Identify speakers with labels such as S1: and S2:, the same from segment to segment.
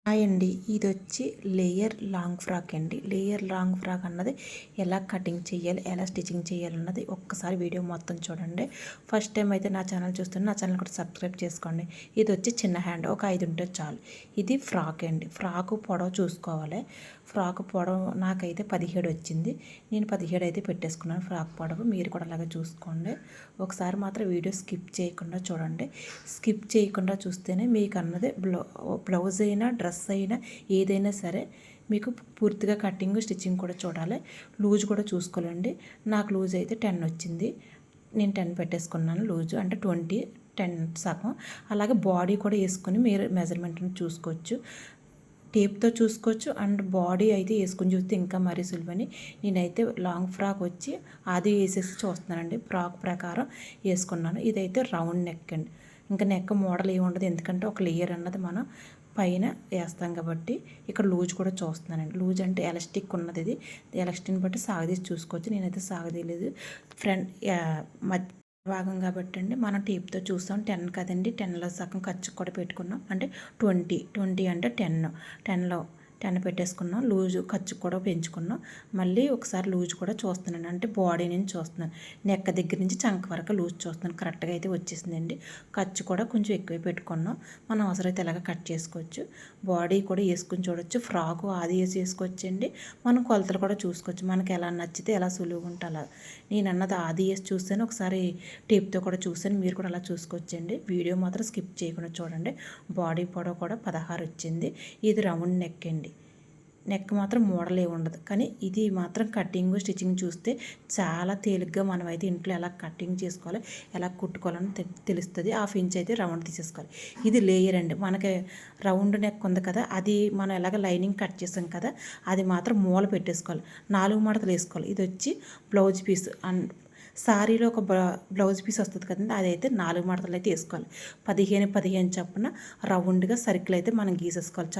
S1: Hi అండి, ఇది వచ్చి లేయర్ లాంగ్ ఫ్రాక్ అండి. లేయర్ లాంగ్ ఫ్రాక్ అన్నది ఎలా కటింగ్ చేయాలి, ఎలా స్టిచ్చింగ్ చేయాలి అన్నది ఒక్కసారి వీడియో మొత్తం చూడండి. ఫస్ట్ టైం అయితే నా ఛానల్ చూస్తున్న నా ఛానల్ కూడా సబ్స్క్రైబ్ చేసుకోండి. ఇది వచ్చి చిన్న హ్యాండ్, ఒక 5 ఉంటే చాలు. ఇది ఫ్రాక్ అండి. ఫ్రాక్ పొడవు చూసుకోవాలి. ఫ్రాక్ పొడవు నాకైతే 17 వచ్చింది. నేను 17 అయితే పెట్టేసుకున్నాను ఫ్రాక్ పొడవు. మీరు కూడా అలాగే చూసుకోండి. ఒకసారి మాత్రం వీడియో స్కిప్ చేయకుండా చూడండి. స్కిప్ చేయకుండా చూస్తేనే మీకు అన్నది బ్లౌజ్ అయినా డ్రెస్ అయినా ఏదైనా సరే మీకు పూర్తిగా కటింగ్ స్టిచ్చింగ్ కూడా చూడాలి. లూజ్ కూడా చూసుకోవాలండి. నాకు లూజ్ అయితే 10 వచ్చింది. నేను 10 పెట్టేసుకున్నాను లూజు, అంటే 20 10 సగం. అలాగే బాడీ కూడా వేసుకొని మీరు మెజర్మెంట్ని చూసుకోవచ్చు. టేప్తో చూసుకోవచ్చు. అండ్ బాడీ అయితే వేసుకొని చూస్తే ఇంకా మరీ సులువని నేనైతే లాంగ్ ఫ్రాక్ వచ్చి అది వేసేసి చూస్తున్నానండి. ఫ్రాక్ ప్రకారం వేసుకున్నాను. ఇదైతే రౌండ్ నెక్ అండి. ఇంకా నెక్ మోడల్ ఏమి ఉండదు, ఎందుకంటే ఒక లేయర్ అన్నది మనం పైన వేస్తాం కాబట్టి. ఇక్కడ లూజ్ కూడా చూస్తున్నానండి. లూజ్ అంటే ఎలాస్టిక్ ఉన్నది. ఇది ఎలాస్టిక్ని బట్టి సాగదీసి చూసుకోవచ్చు. నేనైతే సాగదీయలేదు. ఫ్రంట్ భాగం కాబట్టి అండి మనం టేప్తో చూస్తాం. 10 కదండి, 10లో సగం ఖర్చు కూడా పెట్టుకున్నాం. అంటే 20 అంటే 10లో 10 పెట్టేసుకున్నాం. లూజు ఖర్చు కూడా పెంచుకున్నాం. మళ్ళీ ఒకసారి లూజ్ కూడా చూస్తున్నాను, అంటే బాడీ నుంచి చూస్తున్నాను. నెక్ దగ్గర నుంచి చంక వరకు లూజ్ చూస్తున్నాను. కరెక్ట్గా అయితే వచ్చేసిందండి. ఖర్చు కూడా కొంచెం ఎక్కువ పెట్టుకున్నాం. మనం అవసరమైతే ఇలాగ కట్ చేసుకోవచ్చు. బాడీ కూడా వేసుకుని చూడొచ్చు. ఫ్రాకు అది వేసి వేసుకోవచ్చండి. మనం కొలతలు కూడా చూసుకోవచ్చు. మనకి ఎలా నచ్చితే ఎలా సులువుగా ఉంటే అలా. నేను అన్నది ఆది వేసి చూసాను, ఒకసారి టేప్తో కూడా చూసాను. మీరు కూడా అలా చూసుకోవచ్చండి. వీడియో మాత్రం స్కిప్ చేయకుండా చూడండి. బాడీ పొడవు కూడా 16 వచ్చింది. ఇది రౌండ్ నెక్ అండి. నెక్ మాత్రం మోడలే ఉండదు, కానీ ఇది మాత్రం కటింగ్ స్టిచ్చింగ్ చూస్తే చాలా తేలిగ్గా మనమైతే ఇంట్లో ఎలా కటింగ్ చేసుకోవాలి, ఎలా కుట్టుకోవాలని తెలుస్తుంది. 1/2 ఇంచ్ అయితే రౌండ్ తీసేసుకోవాలి. ఇది లేయర్ అండి. మనకి రౌండ్ నెక్ ఉంది కదా, అది మనం ఎలాగ లైనింగ్ కట్ చేసాం కదా, అది మాత్రం మూల పెట్టేసుకోవాలి. 4 మడతలు వేసుకోవాలి. ఇది వచ్చి బ్లౌజ్ పీస్. అండ్ సారీలో ఒక బ్లౌజ్ పీస్ వస్తుంది కదండి, అదైతే 4 మడతలు అయితే వేసుకోవాలి. 15 చొప్పున రౌండ్గా సర్కిల్ అయితే మనం గీసేసుకోవాలి.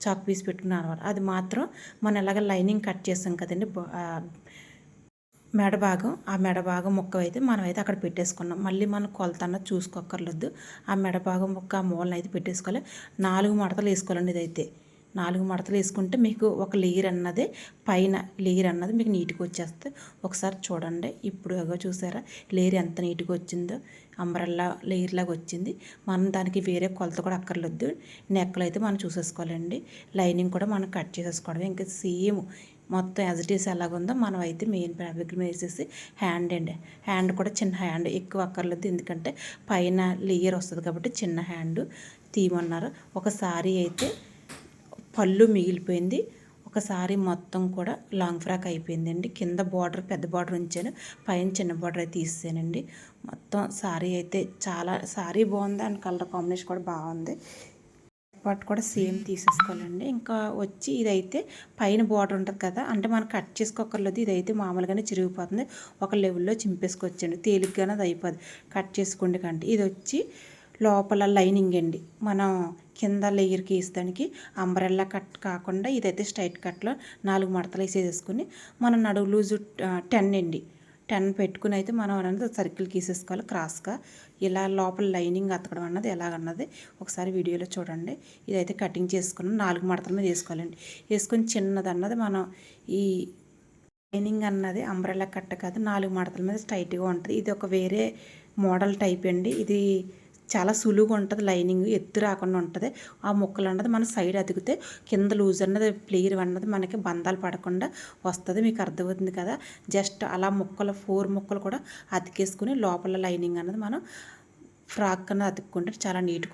S1: చాక్ పీస్ పెట్టుకున్న అనమాట. అది మాత్రం మనం ఎలాగ లైనింగ్ కట్ చేస్తాం కదండి, మెడ భాగం, ఆ మెడ భాగం ముక్క అయితే మనం అయితే అక్కడ పెట్టేసుకున్నాం. మళ్ళీ మనం కొలత అన్నది చూసుకోక్కర్లేదు. ఆ మెడ భాగం ముక్క ఆ మూలన అయితే పెట్టేసుకోవాలి. 4 మడతలు వేసుకోవాలండి. ఇదైతే 4 మడతలు వేసుకుంటే మీకు ఒక లేయర్ అన్నది, పైన లేయర్ అన్నది మీకు నీట్గా వచ్చేస్తే ఒకసారి చూడండి. ఇప్పుడు చూసారా లేయర్ ఎంత నీట్గా వచ్చిందో, అంబ్రెల్లా లేయర్ లాగా వచ్చింది. మనం దానికి వేరే కొలత కూడా అక్కర్లేదు. నెక్లు అయితే మనం చూసేసుకోవాలండి. లైనింగ్ కూడా మనం కట్ చేసేసుకోవడం. ఇంకా సేమ్ మొత్తం యాజ్ ఇట్ ఈస్ ఎలాగుందో మనం అయితే మెయిన్ ఫ్యాబ్రిక్ వేసేసి హ్యాండ్ కూడా చిన్న హ్యాండ్, ఎక్కువ అక్కర్లేదు. ఎందుకంటే పైన లేయర్ వస్తుంది కాబట్టి చిన్న హ్యాండ్ తీయమన్నారు. ఒక సారీ అయితే పళ్ళు మిగిలిపోయింది. ఒకసారి మొత్తం కూడా లాంగ్ ఫ్రాక్ అయిపోయిందండి. కింద బార్డర్ పెద్ద బార్డర్ ఉంచాను, పైన చిన్న బార్డర్ అయితే తీసానండి. మొత్తం సారీ అయితే సారీ బాగుంది. అండ్ కలర్ కాంబినేషన్ కూడా బాగుంది. పార్ట్ కూడా సేమ్ తీసేసుకోవాలండి. ఇంకా వచ్చి ఇదైతే పైన బార్డర్ ఉంటుంది కదా, అంటే మనం కట్ చేసుకోకర్లేదు. ఇదైతే మామూలుగానే చిరిగిపోతుంది. ఒక లెవెల్లో చింపేసుకోవచ్చండి. తేలిగ్గానే అది అయిపోద్ది కట్ చేసుకోండి కంటే. ఇది వచ్చి లోపల లైనింగ్ అండి. మనం కింద లేయర్కి వేసేదానికి అంబ్రెల్లా కట్ కాకుండా ఇదైతే స్ట్రైట్ కట్లో 4 మడతలు వేసేసుకుని మన నడువు లూజు 10 అండి. 10 పెట్టుకుని అయితే మనం అనేది సర్కిల్ గీసేసుకోవాలి క్రాస్గా. ఇలా లోపల లైనింగ్ అతకడం అన్నది ఎలాగన్నది ఒకసారి వీడియోలో చూడండి. ఇదైతే కటింగ్ చేసుకుని 4 మడతల మీద వేసుకోవాలండి. వేసుకొని చిన్నది అన్నది మనం ఈ లైనింగ్ అన్నది అంబ్రెల్లా కట్ట కాదు, 4 మడతల మీద స్ట్రైట్గా ఉంటుంది. ఇది ఒక వేరే మోడల్ టైప్ అండి. ఇది చాలా సులువుగా ఉంటుంది. లైనింగ్ ఎత్తు రాకుండా ఉంటుంది. ఆ ముక్కలు అన్నది మన సైడ్ అతికితే కింద లూజ్ అన్నది ప్లేయర్ అన్నది మనకి బంధాలు పడకుండా వస్తుంది. మీకు అర్థమవుతుంది కదా. జస్ట్ అలా ముక్కలు 4 ముక్కలు కూడా అతికేసుకుని లోపల లైనింగ్ అన్నది మనం ఫ్రాక్ అన్నది అతుక్కుంటే చాలా నీట్గా